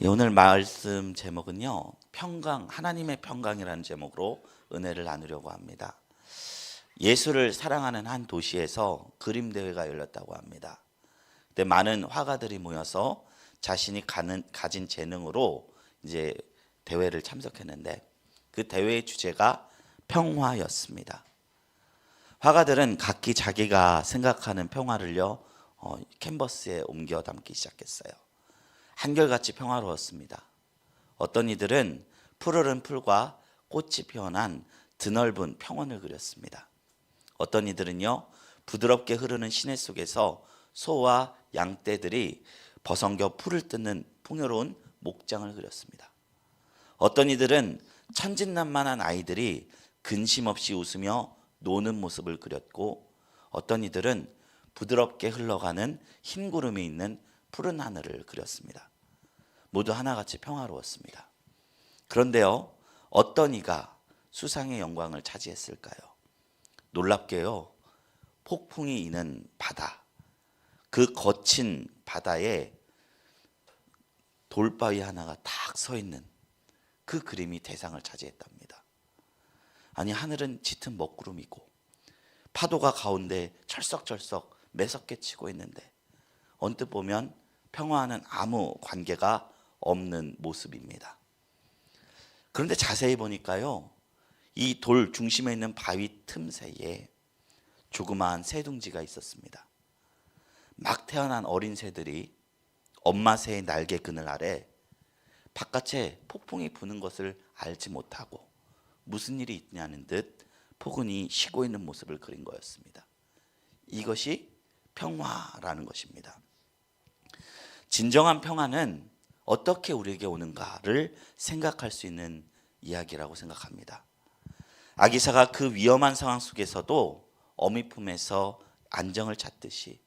예, 오늘 말씀 제목은요, 평강, 하나님의 평강이라는 제목으로 은혜를 나누려고 합니다. 예수를 사랑하는 한 도시에서 그림 대회가 열렸다고 합니다. 그때 많은 화가들이 모여서 자신이 가진 재능으로 이제 대회를 참석했는데 그 대회의 주제가 평화였습니다. 화가들은 각기 자기가 생각하는 평화를요, 캔버스에 옮겨 담기 시작했어요. 한결같이 평화로웠습니다. 어떤 이들은 푸르른 풀과 꽃이 피어난 드넓은 평원을 그렸습니다. 어떤 이들은요, 부드럽게 흐르는 시내 속에서 소와 양떼들이 버성겨 풀을 뜯는 풍요로운 목장을 그렸습니다. 어떤 이들은 천진난만한 아이들이 근심 없이 웃으며 노는 모습을 그렸고, 어떤 이들은 부드럽게 흘러가는 흰 구름이 있는 푸른 하늘을 그렸습니다. 모두 하나같이 평화로웠습니다. 그런데요, 어떤 이가 수상의 영광을 차지했을까요? 놀랍게요, 폭풍이 이는 바다, 그 거친 바다에 돌바위 하나가 탁 서 있는 그 그림이 대상을 차지했답니다. 아니, 하늘은 짙은 먹구름이고 파도가 가운데 철썩철썩 매섭게 치고 있는데 언뜻 보면 평화와는 아무 관계가 없는 모습입니다. 그런데 자세히 보니까요, 이 돌 중심에 있는 바위 틈새에 조그마한 새 둥지가 있었습니다. 막 태어난 어린 새들이 엄마 새의 날개 그늘 아래 바깥에 폭풍이 부는 것을 알지 못하고 무슨 일이 있냐는 듯 포근히 쉬고 있는 모습을 그린 거였습니다. 이것이 평화라는 것입니다. 진정한 평화는 어떻게 우리에게 오는가를 생각할 수 있는 이야기라고 생각합니다. 아기사가 그 위험한 상황 속에서도 어미 품에서 안정을 찾듯이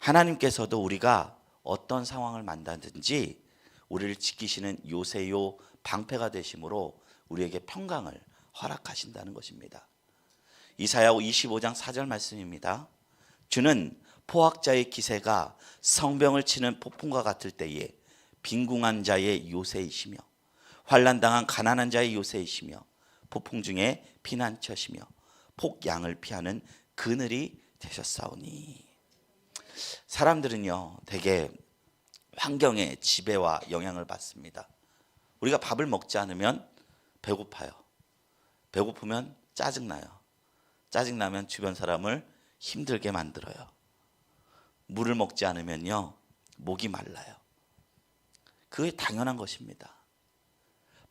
하나님께서도 우리가 어떤 상황을 만나든지 우리를 지키시는 요새요 방패가 되심으로 우리에게 평강을 허락하신다는 것입니다. 이사야 25장 4절 말씀입니다. 주는 포악자의 기세가 성병을 치는 폭풍과 같을 때에 빈궁한 자의 요새이시며 환난당한 가난한 자의 요새이시며 폭풍 중에 피난처시며 폭양을 피하는 그늘이 되셨사오니. 사람들은요, 대개 환경의 지배와 영향을 받습니다. 우리가 밥을 먹지 않으면 배고파요. 배고프면 짜증나요. 짜증나면 주변 사람을 힘들게 만들어요. 물을 먹지 않으면요, 목이 말라요. 그게 당연한 것입니다.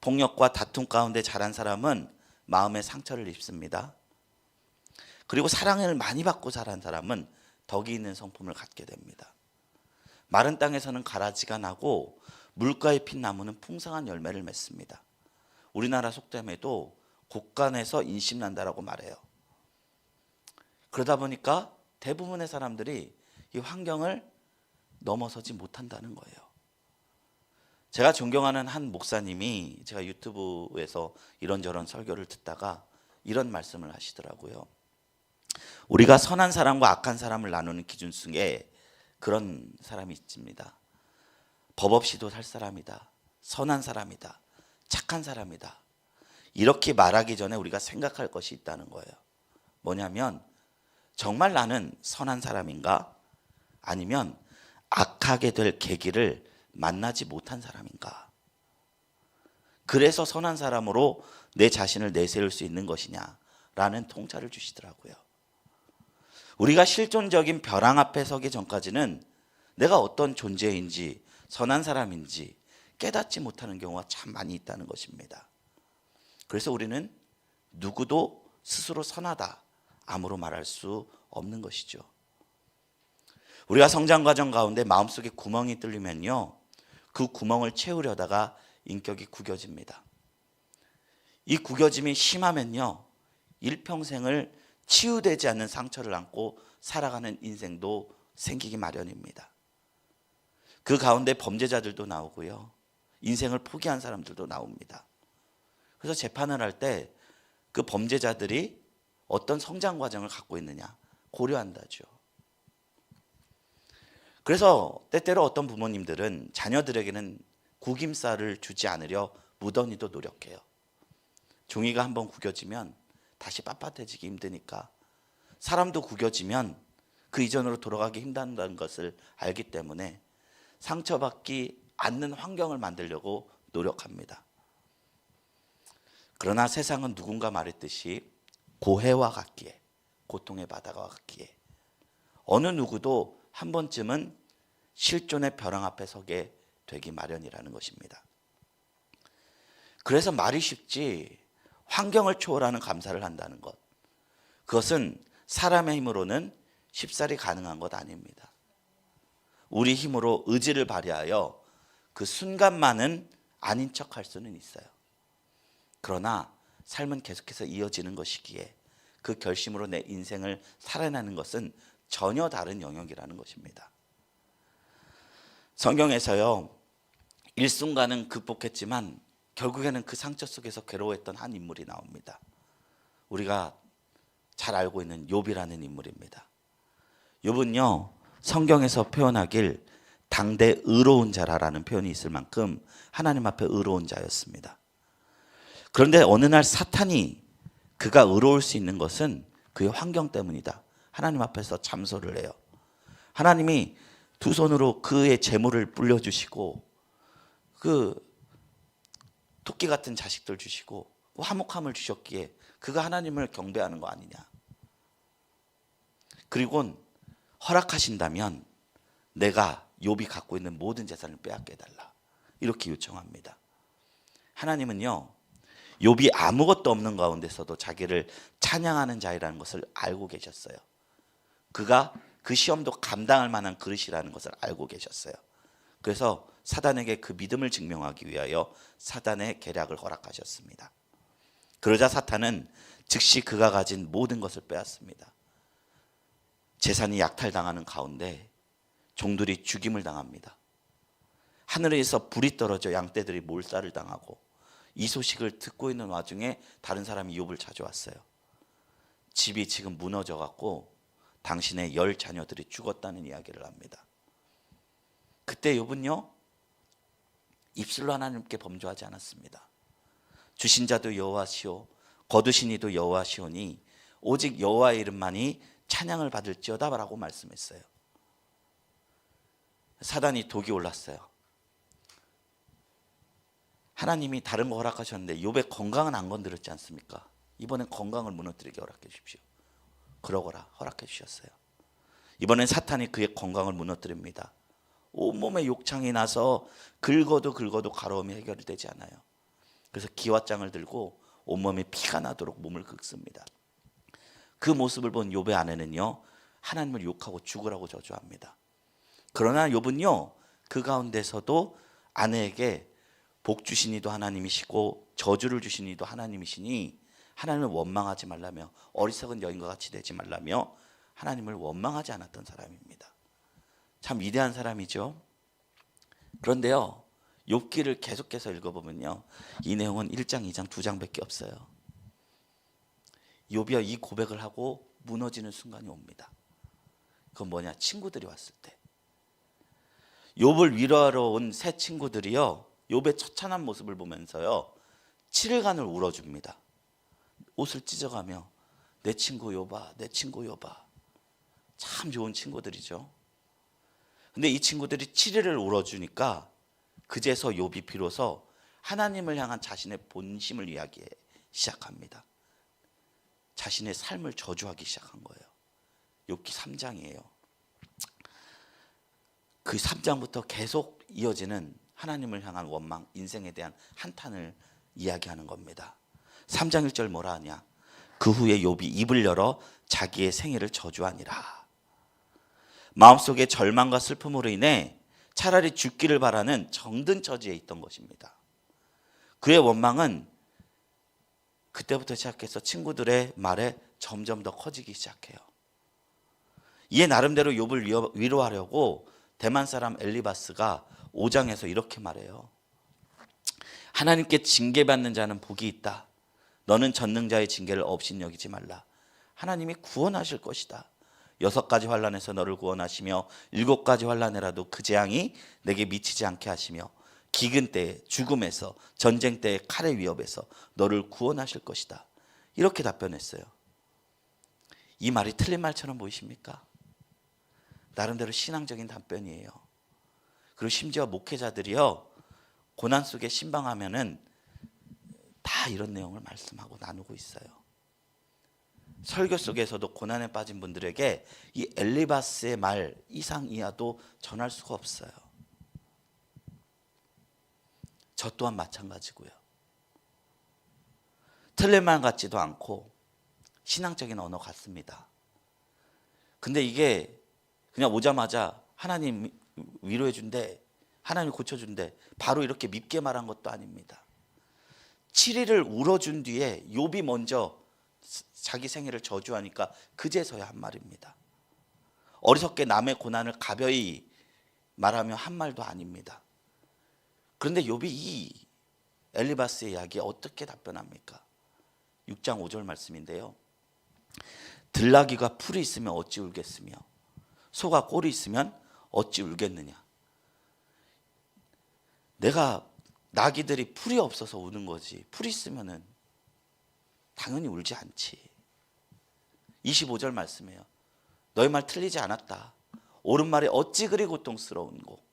폭력과 다툼 가운데 자란 사람은 마음의 상처를 입습니다. 그리고 사랑을 많이 받고 자란 사람은 덕이 있는 성품을 갖게 됩니다. 마른 땅에서는 가라지가 나고 물가에 핀 나무는 풍성한 열매를 맺습니다. 우리나라 속담에도 곡간에서 인심난다라고 말해요. 그러다 보니까 대부분의 사람들이 이 환경을 넘어서지 못한다는 거예요. 제가 존경하는 한 목사님이 제가 유튜브에서 이런저런 설교를 듣다가 이런 말씀을 하시더라고요. 우리가 선한 사람과 악한 사람을 나누는 기준 속에 그런 사람이 있습니다. 법 없이도 살 사람이다. 선한 사람이다. 착한 사람이다. 이렇게 말하기 전에 우리가 생각할 것이 있다는 거예요. 뭐냐면 정말 나는 선한 사람인가? 아니면 악하게 될 계기를 만나지 못한 사람인가? 그래서 선한 사람으로 내 자신을 내세울 수 있는 것이냐라는 통찰을 주시더라고요. 우리가 실존적인 벼랑 앞에 서기 전까지는 내가 어떤 존재인지 선한 사람인지 깨닫지 못하는 경우가 참 많이 있다는 것입니다. 그래서 우리는 누구도 스스로 선하다 아무로 말할 수 없는 것이죠. 우리가 성장 과정 가운데 마음속에 구멍이 뚫리면요, 그 구멍을 채우려다가 인격이 구겨집니다. 이 구겨짐이 심하면요, 일평생을 치유되지 않는 상처를 안고 살아가는 인생도 생기기 마련입니다. 그 가운데 범죄자들도 나오고요, 인생을 포기한 사람들도 나옵니다. 그래서 재판을 할 때 그 범죄자들이 어떤 성장 과정을 갖고 있느냐 고려한다죠. 그래서 때때로 어떤 부모님들은 자녀들에게는 구김살을 주지 않으려 무던히도 노력해요. 종이가 한번 구겨지면 다시 빳빳해지기 힘드니까, 사람도 구겨지면 그 이전으로 돌아가기 힘들다는 것을 알기 때문에 상처받지 않는 환경을 만들려고 노력합니다. 그러나 세상은 누군가 말했듯이 고해와 같기에, 고통의 바다와 같기에 어느 누구도 한 번쯤은 실존의 벼랑 앞에 서게 되기 마련이라는 것입니다. 그래서 말이 쉽지 환경을 초월하는 감사를 한다는 것, 그것은 사람의 힘으로는 쉽사리 가능한 것 아닙니다. 우리 힘으로 의지를 발휘하여 그 순간만은 아닌 척할 수는 있어요. 그러나 삶은 계속해서 이어지는 것이기에 그 결심으로 내 인생을 살아내는 것은 전혀 다른 영역이라는 것입니다. 성경에서요, 일순간은 극복했지만 결국에는 그 상처 속에서 괴로워했던 한 인물이 나옵니다. 우리가 잘 알고 있는 욥이라는 인물입니다. 욥은요, 성경에서 표현하길 당대 의로운 자라라는 표현이 있을 만큼 하나님 앞에 의로운 자였습니다. 그런데 어느 날 사탄이 그가 의로울 수 있는 것은 그의 환경 때문이다, 하나님 앞에서 잠소를 해요. 하나님이 두 손으로 그의 재물을 불려주시고 그 토끼 같은 자식들 주시고 화목함을 주셨기에 그가 하나님을 경배하는 거 아니냐. 그리고 허락하신다면 내가 욥이 갖고 있는 모든 재산을 빼앗게 해달라, 이렇게 요청합니다. 하나님은요, 욥이 아무것도 없는 가운데서도 자기를 찬양하는 자이라는 것을 알고 계셨어요. 그가 그 시험도 감당할 만한 그릇이라는 것을 알고 계셨어요. 그래서 사단에게 그 믿음을 증명하기 위하여 사단의 계략을 허락하셨습니다. 그러자 사탄은 즉시 그가 가진 모든 것을 빼앗습니다. 재산이 약탈당하는 가운데 종들이 죽임을 당합니다. 하늘에서 불이 떨어져 양떼들이 몰살을 당하고, 이 소식을 듣고 있는 와중에 다른 사람이 욥을 찾아왔어요. 집이 지금 무너져 갖고 당신의 10 자녀들이 죽었다는 이야기를 합니다. 그때 욥은요, 입술로 하나님께 범죄하지 않았습니다. 주신 자도 여호와시오 거두신 이도 여호와시오니 오직 여호와의 이름만이 찬양을 받을지어다라고 말씀했어요. 사단이 독이 올랐어요. 하나님이 다른 거 허락하셨는데 욥의 건강은 안 건드렸지 않습니까? 이번엔 건강을 무너뜨리게 허락해 주십시오. 그러거라 허락해 주셨어요. 이번엔 사탄이 그의 건강을 무너뜨립니다. 온몸에 욕창이 나서 긁어도 가려움이 해결이 되지 않아요. 그래서 기왓장을 들고 온몸에 피가 나도록 몸을 긁습니다. 그 모습을 본 욥의 아내는요, 하나님을 욕하고 죽으라고 저주합니다. 그러나 욥은요, 그 가운데서도 아내에게 복 주신 이도 하나님이시고 저주를 주신 이도 하나님이시니 하나님을 원망하지 말라며, 어리석은 여인과 같이 되지 말라며 하나님을 원망하지 않았던 사람입니다. 참 위대한 사람이죠. 그런데요, 욥기를 계속해서 읽어보면요, 이 내용은 1장, 2장, 2장밖에 없어요. 욥이 이 고백을 하고 무너지는 순간이 옵니다. 그건 뭐냐? 친구들이 왔을 때. 욥을 위로하러 온 새 친구들이요, 욥의 처참한 모습을 보면서요 7일간을 울어줍니다. 옷을 찢어가며 내 친구 욥아, 내 친구 욥아. 참 좋은 친구들이죠. 근데 이 친구들이 7일을 울어주니까 그제서 욥이 비로소 하나님을 향한 자신의 본심을 이야기해 시작합니다. 자신의 삶을 저주하기 시작한 거예요. 욥기 3장이에요. 그 3장부터 계속 이어지는 하나님을 향한 원망, 인생에 대한 한탄을 이야기하는 겁니다. 3장 1절 뭐라 하냐? 그 후에 욥이 입을 열어 자기의 생애를 저주하니라. 마음속에 절망과 슬픔으로 인해 차라리 죽기를 바라는 정든 처지에 있던 것입니다. 그의 원망은 그때부터 시작해서 친구들의 말에 점점 더 커지기 시작해요. 이에 나름대로 욥을 위로하려고 대만 사람 엘리바스가 5장에서 이렇게 말해요. 하나님께 징계받는 자는 복이 있다. 너는 전능자의 징계를 업신여기지 말라. 하나님이 구원하실 것이다. 6가지 환난에서 너를 구원하시며 7가지 환난에라도 그 재앙이 내게 미치지 않게 하시며 기근 때에 죽음에서 전쟁 때의 칼의 위협에서 너를 구원하실 것이다. 이렇게 답변했어요. 이 말이 틀린 말처럼 보이십니까? 나름대로 신앙적인 답변이에요. 그리고 심지어 목회자들이요, 고난 속에 신방하면은 다 이런 내용을 말씀하고 나누고 있어요. 설교 속에서도 고난에 빠진 분들에게 이 엘리바스의 말 이상 이하도 전할 수가 없어요. 저 또한 마찬가지고요. 틀린 말 같지도 않고 신앙적인 언어 같습니다. 근데 이게 그냥 오자마자 하나님 위로해 준대, 하나님 고쳐준대, 바로 이렇게 밉게 말한 것도 아닙니다. 7일을 울어준 뒤에 욥이 먼저 자기 생애를 저주하니까 그제서야 한 말입니다. 어리석게 남의 고난을 가벼이 말하며 한 말도 아닙니다. 그런데 욥이 이 엘리바스의 이야기에 어떻게 답변합니까? 6장 5절 말씀인데요. 들나귀가 풀이 있으면 어찌 울겠으며 소가 꼴이 있으면 어찌 울겠느냐. 내가 나귀들이 풀이 없어서 우는 거지, 풀이 있으면은 당연히 울지 않지. 25절 말씀이에요. 너희 말 틀리지 않았다. 옳은 말이 어찌 그리 고통스러운고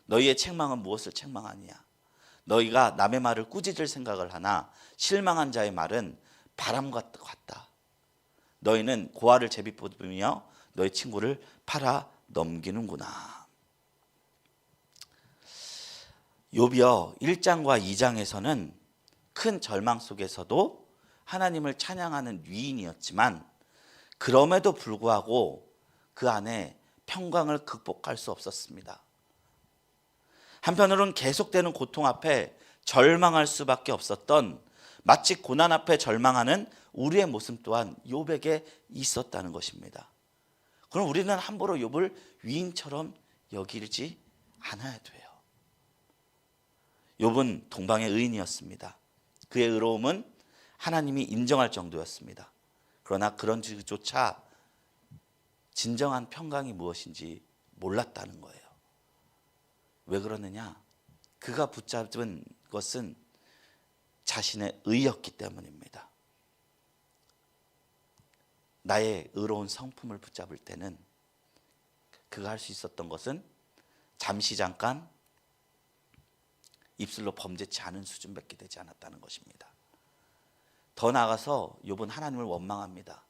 너희의 책망은 무엇을 책망하느냐. 너희가 남의 말을 꾸짖을 생각을 하나 실망한 자의 말은 바람과 같다. 너희는 고아를 제비 뽑으며 너희 친구를 팔아 넘기는구나. 욥이요 1장과 2장에서는 큰 절망 속에서도 하나님을 찬양하는 위인이었지만 그럼에도 불구하고 그 안에 평강을 극복할 수 없었습니다. 한편으로는 계속되는 고통 앞에 절망할 수밖에 없었던, 마치 고난 앞에 절망하는 우리의 모습 또한 욥에게 있었다는 것입니다. 그럼 우리는 함부로 욥을 위인처럼 여기지 않아야 돼요. 욥은 동방의 의인이었습니다. 그의 의로움은 하나님이 인정할 정도였습니다. 그러나 그런 조차 진정한 평강이 무엇인지 몰랐다는 거예요. 왜 그러느냐? 그가 붙잡은 것은 자신의 의였기 때문입니다. 나의 의로운 성품을 붙잡을 때는 그가 할 수 있었던 것은 잠시 잠깐 입술로 범죄치 않은 수준밖에 되지 않았다는 것입니다. 더 나아가서 욥은 하나님을 원망합니다.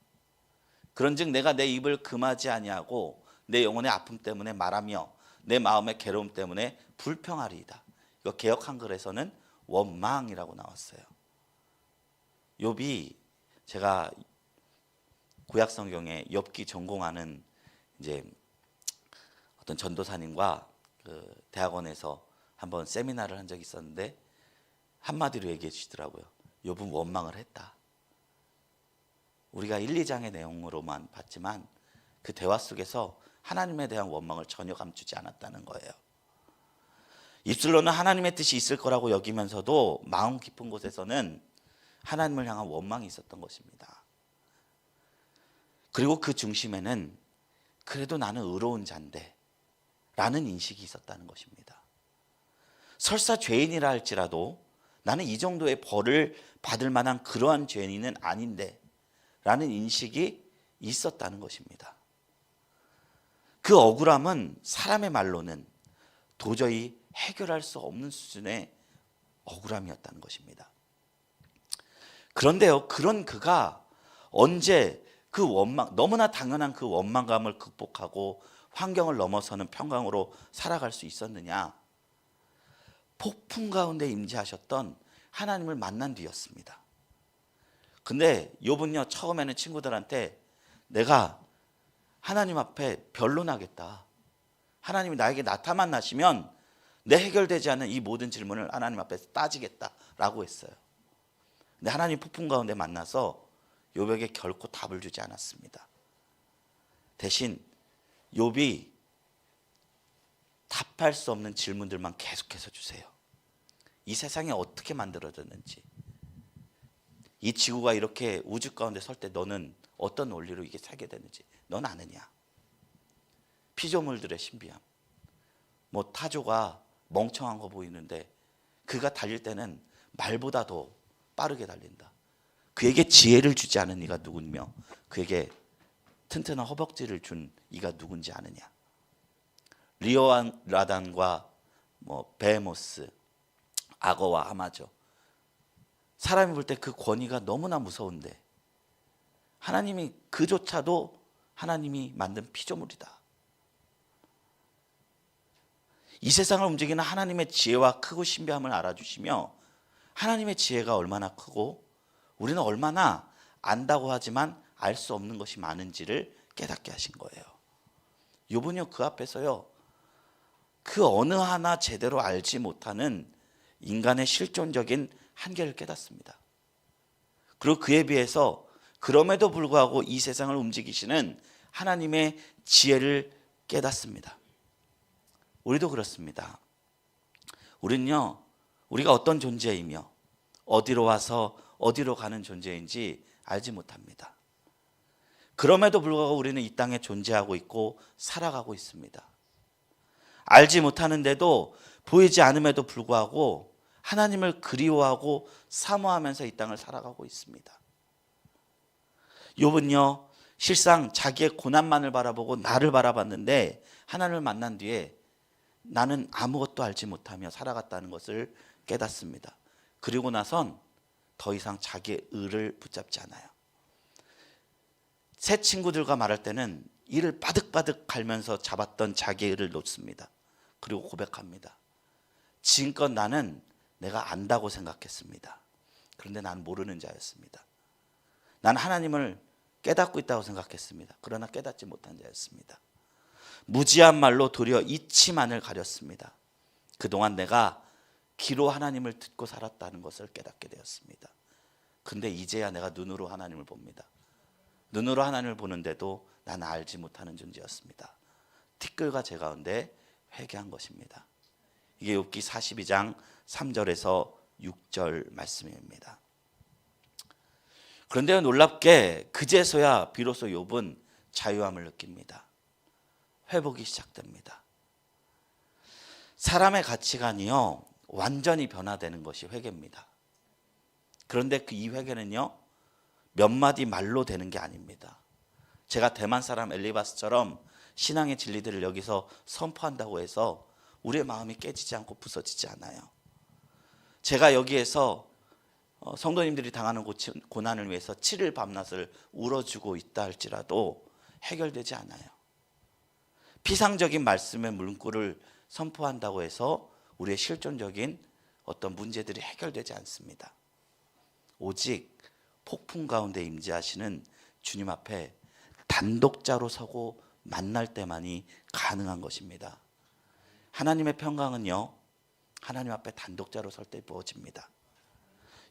그런즉 내가 내 입을 금하지 아니하고 내 영혼의 아픔 때문에 말하며 내 마음의 괴로움 때문에 불평하리이다. 이거 개역 한글에서는 원망이라고 나왔어요. 욥이, 제가 구약 성경에 욥기 전공하는 이제 어떤 전도사님과 그 대학원에서 한번 세미나를 한 적이 있었는데 한마디로 얘기해 주시더라고요. 욥은 원망을 했다. 우리가 1, 2장의 내용으로만 봤지만 그 대화 속에서 하나님에 대한 원망을 전혀 감추지 않았다는 거예요. 입술로는 하나님의 뜻이 있을 거라고 여기면서도 마음 깊은 곳에서는 하나님을 향한 원망이 있었던 것입니다. 그리고 그 중심에는 그래도 나는 의로운 자인데 라는 인식이 있었다는 것입니다. 설사 죄인이라 할지라도 나는 이 정도의 벌을 받을 만한 그러한 죄인은 아닌데 라는 인식이 있었다는 것입니다. 그 억울함은 사람의 말로는 도저히 해결할 수 없는 수준의 억울함이었다는 것입니다. 그런데요, 그런 그가 언제 그 원망, 너무나 당연한 그 원망감을 극복하고 환경을 넘어서는 평강으로 살아갈 수 있었느냐? 폭풍 가운데 임재하셨던 하나님을 만난 뒤였습니다. 근데 욥은요, 처음에는 친구들한테 내가 하나님 앞에 변론하겠다, 하나님이 나에게 나타만 나시면 내 해결되지 않은 이 모든 질문을 하나님 앞에서 따지겠다라고 했어요. 근데 하나님 폭풍 가운데 만나서 욥에게 결코 답을 주지 않았습니다. 대신 욥이 답할 수 없는 질문들만 계속해서 주세요. 이 세상이 어떻게 만들어졌는지, 이 지구가 이렇게 우주 가운데 설 때 너는 어떤 원리로 이게 살게 되는지 넌 아느냐? 피조물들의 신비함, 뭐 타조가 멍청한 거 보이는데 그가 달릴 때는 말보다도 빠르게 달린다. 그에게 지혜를 주지 않은 이가 누구며 그에게 튼튼한 허벅지를 준 이가 누군지 아느냐. 리오라단과 베헤모스, 악어와 하마죠. 사람이 볼 때 그 권위가 너무나 무서운데 하나님이 그조차도 하나님이 만든 피조물이다. 이 세상을 움직이는 하나님의 지혜와 크고 신비함을 알아주시며 하나님의 지혜가 얼마나 크고 우리는 얼마나 안다고 하지만 알 수 없는 것이 많은지를 깨닫게 하신 거예요. 욥은요 그 앞에서요 그 어느 하나 제대로 알지 못하는 인간의 실존적인 한계를 깨닫습니다. 그리고 그에 비해서 그럼에도 불구하고 이 세상을 움직이시는 하나님의 지혜를 깨닫습니다. 우리도 그렇습니다. 우리는요 우리가 어떤 존재이며 어디로 와서 어디로 가는 존재인지 알지 못합니다. 그럼에도 불구하고 우리는 이 땅에 존재하고 있고 살아가고 있습니다. 알지 못하는데도 보이지 않음에도 불구하고 하나님을 그리워하고 사모하면서 이 땅을 살아가고 있습니다. 욥은요 실상 자기의 고난만을 바라보고 나를 바라봤는데 하나님을 만난 뒤에 나는 아무것도 알지 못하며 살아갔다는 것을 깨닫습니다. 그리고 나선 더 이상 자기의 의를 붙잡지 않아요. 새 친구들과 말할 때는 이를 바득바득 갈면서 잡았던 자기의 의를 놓습니다. 그리고 고백합니다. 지금껏 나는 내가 안다고 생각했습니다. 그런데 난 모르는 자였습니다. 난 하나님을 깨닫고 있다고 생각했습니다. 그러나 깨닫지 못한 자였습니다. 무지한 말로 도리어 이치만을 가렸습니다. 그동안 내가 귀로 하나님을 듣고 살았다는 것을 깨닫게 되었습니다. 근데 이제야 내가 눈으로 하나님을 봅니다. 눈으로 하나님을 보는데도 나는 알지 못하는 존재였습니다. 티끌과 제 가운데 회개한 것입니다. 이게 욥기 42장 3절에서 6절 말씀입니다. 그런데 놀랍게 그제서야 비로소 욥은 자유함을 느낍니다. 회복이 시작됩니다. 사람의 가치관이요 완전히 변화되는 것이 회개입니다. 그런데 그 이 회개는요 몇 마디 말로 되는 게 아닙니다. 제가 대만 사람 엘리바스처럼 신앙의 진리들을 여기서 선포한다고 해서 우리의 마음이 깨지지 않고 부서지지 않아요. 제가 여기에서 성도님들이 당하는 고난을 위해서 7일 밤낮을 울어주고 있다 할지라도 해결되지 않아요. 피상적인 말씀의 문구를 선포한다고 해서 우리의 실존적인 어떤 문제들이 해결되지 않습니다. 오직 폭풍 가운데 임재하시는 주님 앞에 단독자로 서고 만날 때만이 가능한 것입니다. 하나님의 평강은요 하나님 앞에 단독자로 설 때 부어집니다.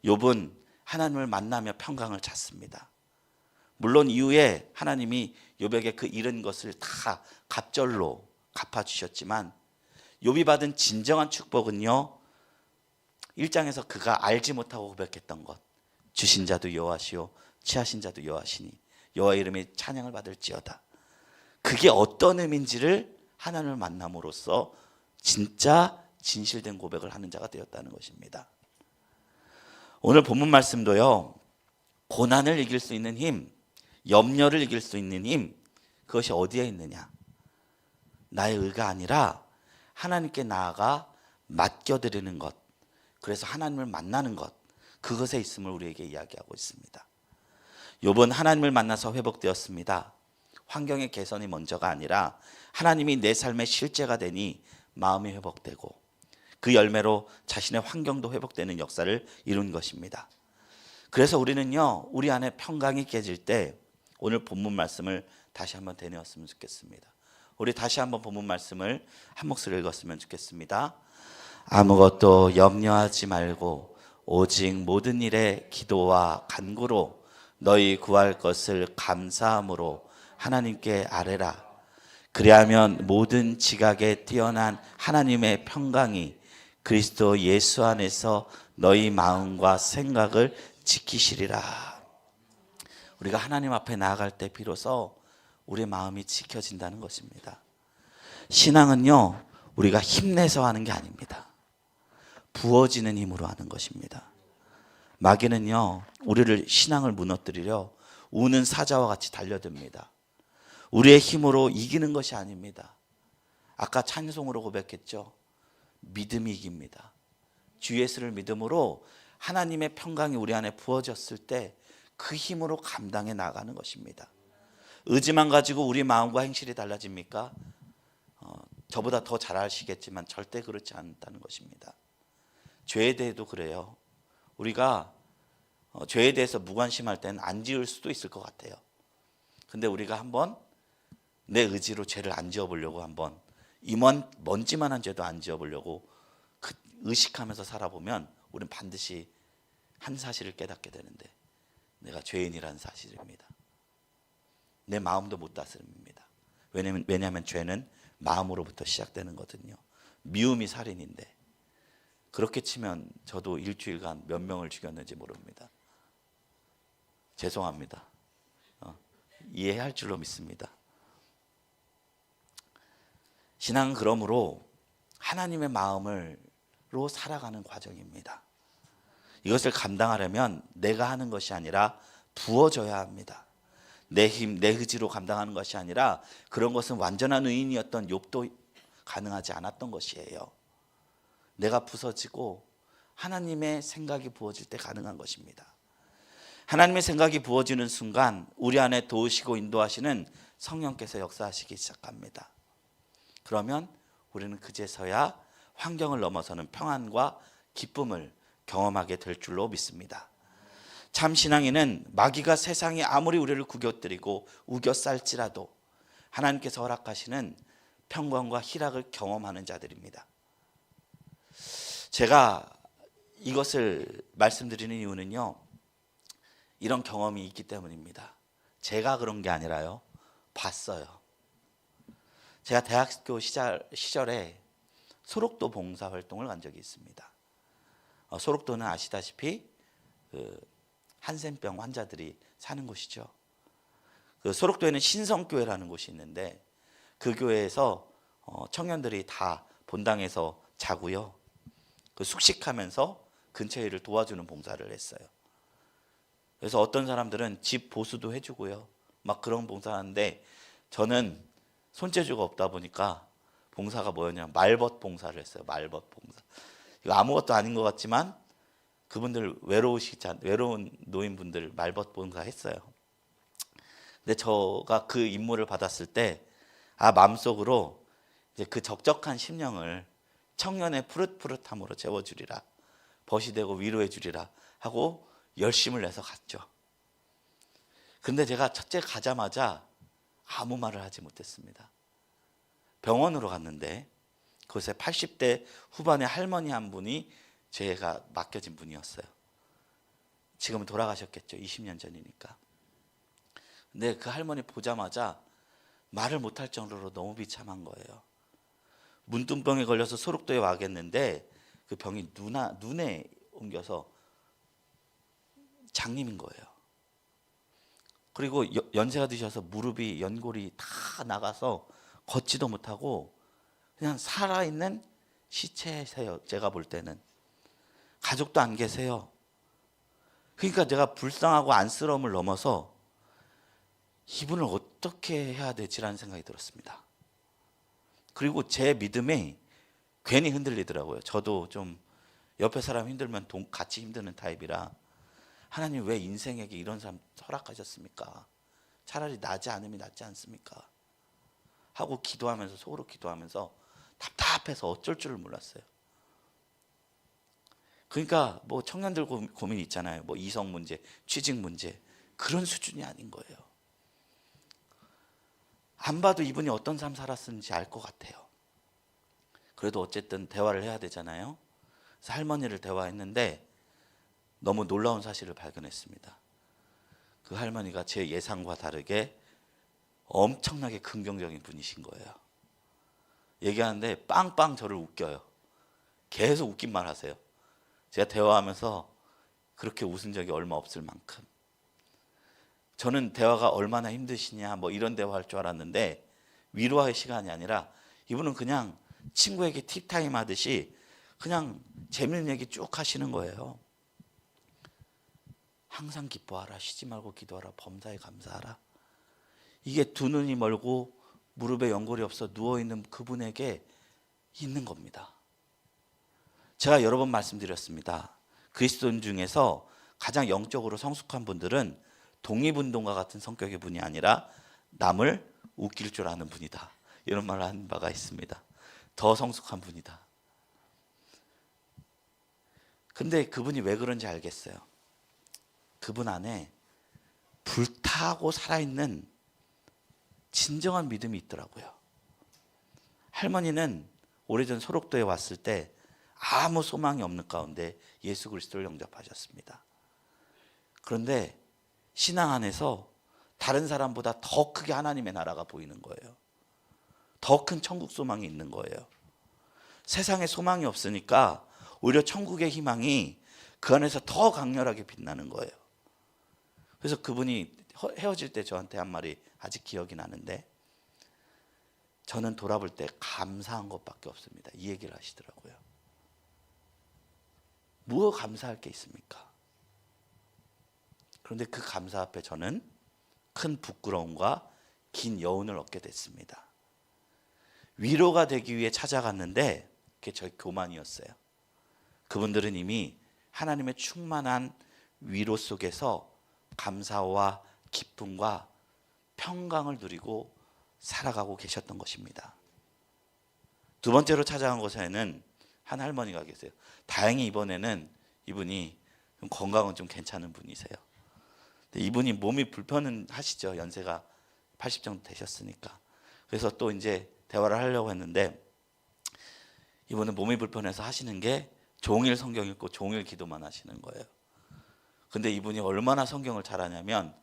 욥은 하나님을 만나며 평강을 찾습니다. 물론 이후에 하나님이 욥에게 그 잃은 것을 다 갑절로 갚아주셨지만 욥이 받은 진정한 축복은요 1장에서 그가 알지 못하고 고백했던 것, 주신 자도 여호와시요 취하신 자도 여호와시니 여호와 이름의 찬양을 받을지어다. 그게 어떤 의미인지를 하나님을 만남으로써 진짜 진실된 고백을 하는 자가 되었다는 것입니다. 오늘 본문 말씀도요 고난을 이길 수 있는 힘, 염려를 이길 수 있는 힘, 그것이 어디에 있느냐? 나의 의가 아니라 하나님께 나아가 맡겨드리는 것, 그래서 하나님을 만나는 것, 그것에 있음을 우리에게 이야기하고 있습니다. 욥은 하나님을 만나서 회복되었습니다. 환경의 개선이 먼저가 아니라 하나님이 내 삶의 실제가 되니 마음이 회복되고 그 열매로 자신의 환경도 회복되는 역사를 이룬 것입니다. 그래서 우리는요 우리 안에 평강이 깨질 때 오늘 본문 말씀을 다시 한번 되뇌었으면 좋겠습니다. 우리 다시 한번 본문 말씀을 한 목소리로 읽었으면 좋겠습니다. 아무것도 염려하지 말고 오직 모든 일에 기도와 간구로 너희 구할 것을 감사함으로 하나님께 아뢰라. 그리하면 모든 지각에 뛰어난 하나님의 평강이 그리스도 예수 안에서 너희 마음과 생각을 지키시리라. 우리가 하나님 앞에 나아갈 때 비로소 우리의 마음이 지켜진다는 것입니다. 신앙은요 우리가 힘내서 하는 게 아닙니다. 부어지는 힘으로 하는 것입니다. 마귀는요, 우리를 신앙을 무너뜨리려 우는 사자와 같이 달려듭니다. 우리의 힘으로 이기는 것이 아닙니다. 아까 찬송으로 고백했죠. 믿음이 이깁니다. 주 예수를 믿음으로 하나님의 평강이 우리 안에 부어졌을 때 그 힘으로 감당해 나가는 것입니다. 의지만 가지고 우리 마음과 행실이 달라집니까? 저보다 더 잘 아시겠지만 절대 그렇지 않다는 것입니다. 죄에 대해도 그래요. 우리가 죄에 대해서 무관심할 때는 안 지을 수도 있을 것 같아요. 근데 우리가 한번 내 의지로 죄를 안 지어보려고 한번 먼지만한 죄도 안 지어보려고 의식하면서 살아보면 우리는 반드시 한 사실을 깨닫게 되는데, 내가 죄인이라는 사실입니다. 내 마음도 못 다스립니다. 왜냐하면 죄는 마음으로부터 시작되는 거거든요. 미움이 살인인데, 그렇게 치면 저도 일주일간 몇 명을 죽였는지 모릅니다. 죄송합니다. 이해할 줄로 믿습니다. 신앙은 그러므로 하나님의 마음으로 살아가는 과정입니다. 이것을 감당하려면 내가 하는 것이 아니라 부어져야 합니다. 내 힘, 내 의지로 감당하는 것이 아니라, 그런 것은 완전한 의인이었던 욥도 가능하지 않았던 것이에요. 내가 부서지고 하나님의 생각이 부어질 때 가능한 것입니다. 하나님의 생각이 부어지는 순간 우리 안에 도우시고 인도하시는 성령께서 역사하시기 시작합니다. 그러면 우리는 그제서야 환경을 넘어서는 평안과 기쁨을 경험하게 될 줄로 믿습니다. 참 신앙인은 마귀가 세상이 아무리 우리를 구겨뜨리고 우겨쌀지라도 하나님께서 허락하시는 평강과 희락을 경험하는 자들입니다. 제가 이것을 말씀드리는 이유는요, 이런 경험이 있기 때문입니다. 제가 그런 게 아니라요, 봤어요. 제가 대학교 시절에 소록도 봉사활동을 간 적이 있습니다. 소록도는 아시다시피 한센병 환자들이 사는 곳이죠. 그 소록도에는 신성교회라는 곳이 있는데, 그 교회에서 청년들이 다 본당에서 자고요, 그 숙식하면서 근처에 일을 도와주는 봉사를 했어요. 그래서 어떤 사람들은 집 보수도 해주고요, 막 그런 봉사하는데, 저는 손재주가 없다 보니까 봉사가 뭐였냐면 말벗 봉사를 했어요. 말벗 봉사. 이거 아무것도 아닌 것 같지만 그분들 외로운 노인분들 말벗 봉사 했어요. 근데 제가 그 임무를 받았을 때 마음속으로 이제 그 적적한 심령을 청년의 푸릇푸릇함으로 채워주리라, 벗이 되고 위로해 주리라 하고 열심을 내서 갔죠. 근데 제가 첫째 가자마자 아무 말을 하지 못했습니다. 병원으로 갔는데 그곳에 80대 후반의 할머니 한 분이 제가 맡겨진 분이었어요. 지금은 돌아가셨겠죠. 20년 전이니까. 근데 그 할머니 보자마자 말을 못할 정도로 너무 비참한 거예요. 문둥병에 걸려서 소록도에 와겠는데 그 병이 눈에 옮겨서 장님인 거예요. 그리고 연세가 드셔서 무릎이 연골이 다 나가서 걷지도 못하고 그냥 살아있는 시체세요. 제가 볼 때는 가족도 안 계세요. 그러니까 제가 불쌍하고 안쓰러움을 넘어서 이분을 어떻게 해야 되지라는 생각이 들었습니다. 그리고 제 믿음이 괜히 흔들리더라고요. 저도 좀 옆에 사람 힘들면 같이 힘드는 타입이라, 하나님 왜 인생에게 이런 사람 허락하셨습니까? 차라리 나지 않음이 낫지 않습니까? 하고 기도하면서, 속으로 기도하면서 답답해서 어쩔 줄을 몰랐어요. 그러니까 뭐 청년들 고민 있잖아요. 뭐 이성 문제, 취직 문제, 그런 수준이 아닌 거예요. 안 봐도 이분이 어떤 삶 살았는지 알 것 같아요. 그래도 어쨌든 대화를 해야 되잖아요. 그래서 할머니를 대화했는데 너무 놀라운 사실을 발견했습니다. 그 할머니가 제 예상과 다르게 엄청나게 긍정적인 분이신 거예요. 얘기하는데 빵빵 저를 웃겨요. 계속 웃긴말 하세요. 제가 대화하면서 그렇게 웃은 적이 얼마 없을 만큼. 저는 대화가 얼마나 힘드시냐 뭐 이런 대화할 줄 알았는데, 위로할 시간이 아니라 이분은 그냥 친구에게 티타임 하듯이 그냥 재밌는 얘기 쭉 하시는 거예요. 항상 기뻐하라, 쉬지 말고 기도하라, 범사에 감사하라. 이게 두 눈이 멀고 무릎에 연골이 없어 누워있는 그분에게 있는 겁니다. 제가 여러 번 말씀드렸습니다. 그리스도인 중에서 가장 영적으로 성숙한 분들은 독립운동가 같은 성격의 분이 아니라 남을 웃길 줄 아는 분이다, 이런 말을 한 바가 있습니다. 더 성숙한 분이다. 근데 그분이 왜 그런지 알겠어요. 그분 안에 불타고 살아있는 진정한 믿음이 있더라고요. 할머니는 오래전 소록도에 왔을 때 아무 소망이 없는 가운데 예수 그리스도를 영접하셨습니다. 그런데 신앙 안에서 다른 사람보다 더 크게 하나님의 나라가 보이는 거예요. 더 큰 천국 소망이 있는 거예요. 세상에 소망이 없으니까 오히려 천국의 희망이 그 안에서 더 강렬하게 빛나는 거예요. 그래서 그분이 헤어질 때 저한테 한 말이 아직 기억이 나는데, 저는 돌아볼 때 감사한 것밖에 없습니다, 이 얘기를 하시더라고요. 무엇 감사할 게 있습니까? 그런데 그 감사 앞에 저는 큰 부끄러움과 긴 여운을 얻게 됐습니다. 위로가 되기 위해 찾아갔는데 그게 저희 교만이었어요. 그분들은 이미 하나님의 충만한 위로 속에서 감사와 기쁨과 평강을 누리고 살아가고 계셨던 것입니다. 두 번째로 찾아간 곳에는 한 할머니가 계세요. 다행히 이번에는 이분이 건강은 좀 괜찮은 분이세요. 근데 이분이 몸이 불편은 하시죠. 연세가 80 정도 되셨으니까. 그래서 또 이제 대화를 하려고 했는데, 이분은 몸이 불편해서 하시는 게 종일 성경 읽고 종일 기도만 하시는 거예요. 근데 이분이 얼마나 성경을 잘하냐면,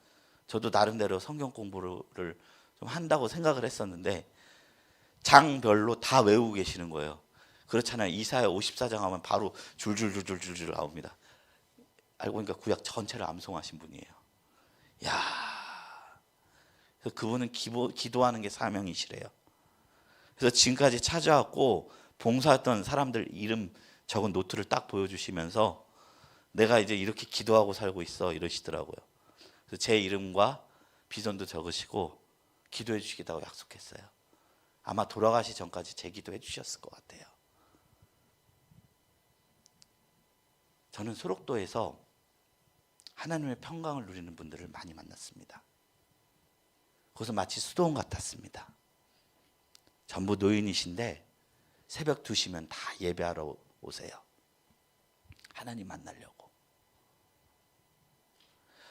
저도 나름대로 성경 공부를 좀 한다고 생각을 했었는데 장별로 다 외우고 계시는 거예요. 그렇잖아요. 이사야 54장 하면 바로 줄줄줄줄줄 나옵니다. 알고 보니까 구약 전체를 암송하신 분이에요. 야, 그래서 그분은 기도하는 게 사명이시래요. 그래서 지금까지 찾아왔고 봉사했던 사람들 이름 적은 노트를 딱 보여주시면서 내가 이제 이렇게 기도하고 살고 있어, 이러시더라고요. 그래서 제 이름과 비전도 적으시고 기도해 주시겠다고 약속했어요. 아마 돌아가시 전까지 제 기도해 주셨을 것 같아요. 저는 소록도에서 하나님의 평강을 누리는 분들을 많이 만났습니다. 그것은 마치 수도원 같았습니다. 전부 노인이신데 새벽 2시면 다 예배하러 오세요. 하나님 만나려고.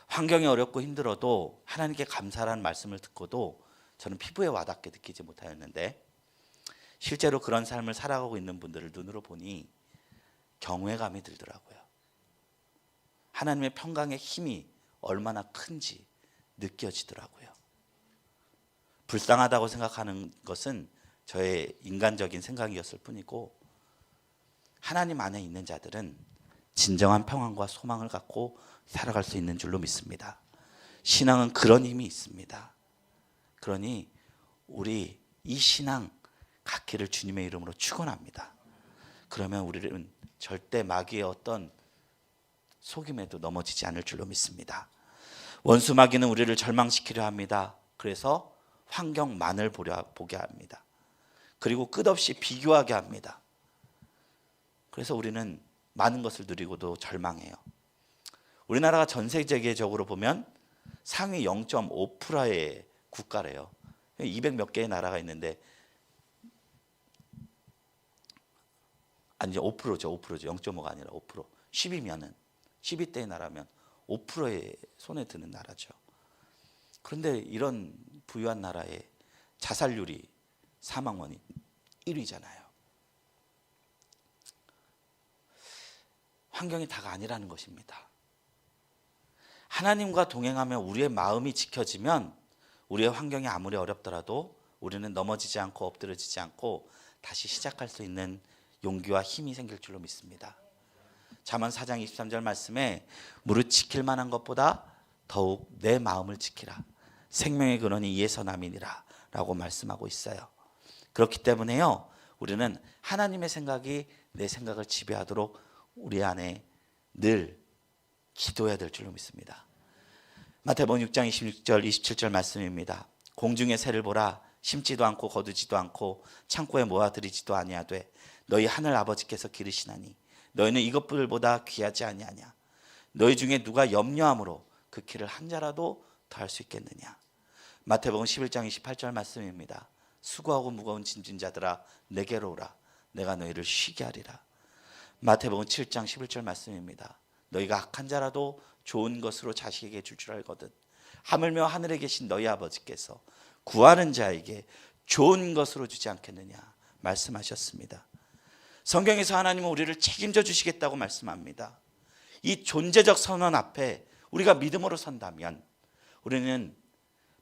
환경이 어렵고 힘들어도 하나님께 감사라는 말씀을 듣고도 저는 피부에 와닿게 느끼지 못하였는데, 실제로 그런 삶을 살아가고 있는 분들을 눈으로 보니 경외감이 들더라고요. 하나님의 평강의 힘이 얼마나 큰지 느껴지더라고요. 불쌍하다고 생각하는 것은 저의 인간적인 생각이었을 뿐이고, 하나님 안에 있는 자들은 진정한 평안과 소망을 갖고 살아갈 수 있는 줄로 믿습니다. 신앙은 그런 힘이 있습니다. 그러니 우리 이 신앙 갖기를 주님의 이름으로 축원합니다. 그러면 우리는 절대 마귀의 어떤 속임에도 넘어지지 않을 줄로 믿습니다. 원수 마귀는 우리를 절망시키려 합니다. 그래서 환경만을 보게 합니다. 그리고 끝없이 비교하게 합니다. 그래서 우리는 많은 것을 누리고도 절망해요. 우리나라가 전 세계적으로 보면 상위 0.5%의 국가래요. 200 몇 개의 나라가 있는데, 아니 5%죠. 0.5가 아니라 5%. 10이면은 10위대의 나라면 5%의 손에 드는 나라죠. 그런데 이런 부유한 나라의 자살률이 사망원이 1위잖아요. 환경이 다가 아니라는 것입니다. 하나님과 동행하며 우리의 마음이 지켜지면 우리의 환경이 아무리 어렵더라도 우리는 넘어지지 않고 엎드려지지 않고 다시 시작할 수 있는 용기와 힘이 생길 줄로 믿습니다. 잠언 4장 23절 말씀에 무릇 지킬 만한 것보다 더욱 내 마음을 지키라. 생명의 근원이 이에서 남이니라 라고 말씀하고 있어요. 그렇기 때문에요, 우리는 하나님의 생각이 내 생각을 지배하도록 우리 안에 늘 기도해야 될 줄로 믿습니다. 마태복음 6장 26절 27절 말씀입니다. 공중의 새를 보라. 심지도 않고 거두지도 않고 창고에 모아들이지도 아니하되 너희 하늘 아버지께서 기르시나니 너희는 이것들보다 귀하지 아니하냐. 너희 중에 누가 염려함으로 그 키를 한 자라도 더할 수 있겠느냐. 마태복음 11장 28절 말씀입니다. 수고하고 무거운 짐진 자들아 내게로 오라. 내가 너희를 쉬게 하리라. 마태복음 7장 11절 말씀입니다. 너희가 악한 자라도 좋은 것으로 자식에게 줄 줄 알거든 하물며 하늘에 계신 너희 아버지께서 구하는 자에게 좋은 것으로 주지 않겠느냐 말씀하셨습니다. 성경에서 하나님은 우리를 책임져 주시겠다고 말씀합니다. 이 존재적 선언 앞에 우리가 믿음으로 선다면 우리는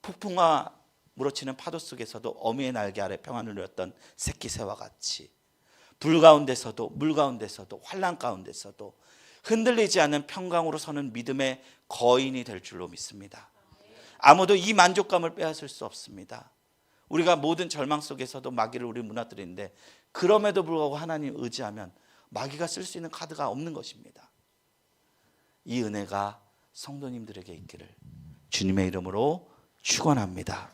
폭풍과 물어치는 파도 속에서도 어미의 날개 아래 평안을 누렸던 새끼새와 같이 불 가운데서도 물 가운데서도 환난 가운데서도 흔들리지 않는 평강으로 서는 믿음의 거인이 될 줄로 믿습니다. 아무도 이 만족감을 빼앗을 수 없습니다. 우리가 모든 절망 속에서도 마귀를 우리 무너뜨리는데 그럼에도 불구하고 하나님 의지하면 마귀가 쓸 수 있는 카드가 없는 것입니다. 이 은혜가 성도님들에게 있기를 주님의 이름으로 축원합니다.